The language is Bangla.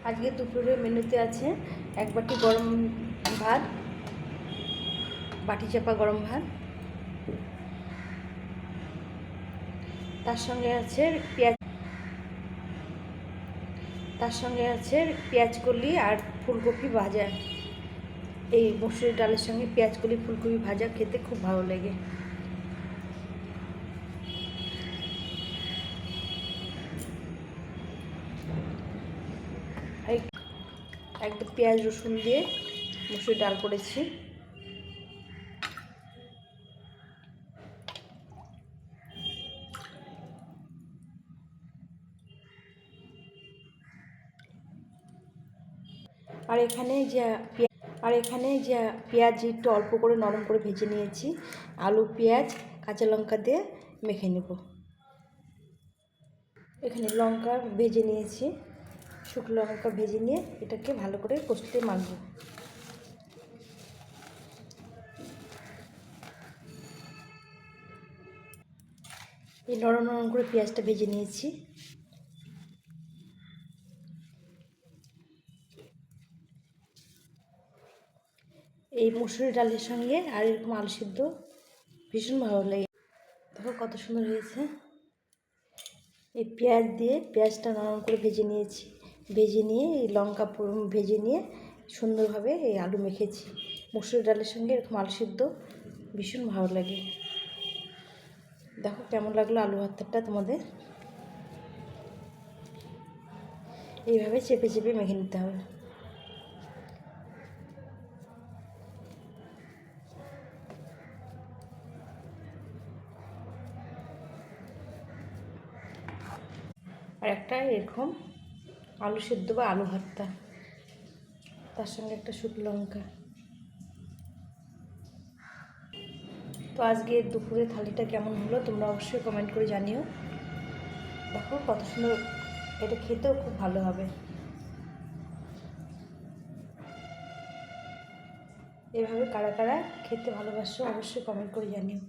আজকে দুপুরের মেনুতে আছে এক বাটি গরম ভাত, বাটি চাপা গরম ভাত, তার সঙ্গে আছে পেঁয়াজ কলি আর ফুলকপি ভাজা। এই মসুর ডালের সঙ্গে পেঁয়াজ কলি ফুলকপি ভাজা খেতে খুব ভালো লাগে। একদম পেঁয়াজ রসুন দিয়ে মসুর ডাল করেছি। আর এখানে যে পেঁয়াজ একটু অল্প করে নরম করে ভেজে নিয়েছি, আলু পেঁয়াজ কাঁচা লঙ্কা দিয়ে মেখে নেব। এখানে লঙ্কা ভেজে নিয়েছি, শুকনো লঙ্কা ভেজে নিয়ে এটাকে ভালো করে কষতে মাখবো। এই নরম নরম করে পেঁয়াজটা ভেজে নিয়েছি। এই মসুর ডালের সঙ্গে আর এরকম আলু সিদ্ধ ভীষণ ভালো লাগে। দেখো কত সুন্দর হয়েছে। এই পেঁয়াজ দিয়ে পেঁয়াজটা নরম করে ভেজে নিয়েছি, ভেজে নিয়ে এই লঙ্কা ভেজে নিয়ে সুন্দরভাবে এই আলু মেখেছি। মসুর ডালের সঙ্গে এরকম আলু সিদ্ধ ভীষণ ভালো লাগে। দেখো কেমন লাগলো আলু ভর্তাটা তোমাদের। এইভাবে চেপে চেপে মেখে নিতে হবে। আর একটা এরকম আলু সিদ্ধ বা আলু ভর্তা, তার সঙ্গে একটা শুকনো লঙ্কা। তো আজকে দুপুরে থালিটা কেমন হলো তোমরা অবশ্যই কমেন্ট করে জানিও। দেখো কত সুন্দর, এটা খেতেও খুব ভালো হবে। এভাবে কারা কারা খেতে ভালোবাসো অবশ্যই কমেন্ট করে জানিও।